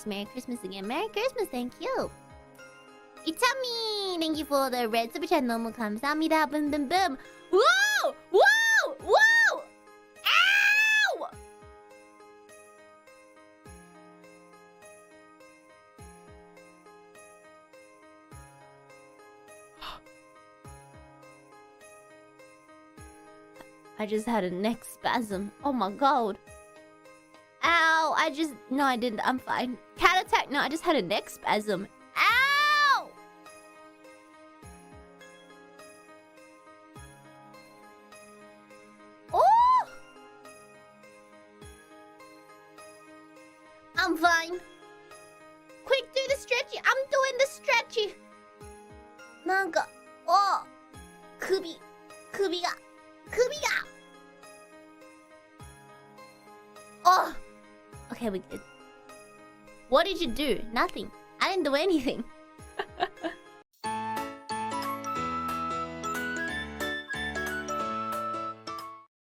Merry Christmas again. Merry Christmas. Thank you. 이참이 thank you for the red super chat. 너무 감사합니다. Boom boom boom. Whoa! Whoa! Whoa! Ow! I just had a neck spasm. Oh my god. Ow, no, I didn't. I'm fine. Cat attack. No, I just had a neck spasm. Ow! Oh! I'm fine. Quick, do the stretchy. I'm doing the stretchy. 뭔가,首が. Oh! Okay, we good. What did you do? Nothing. I didn't do anything.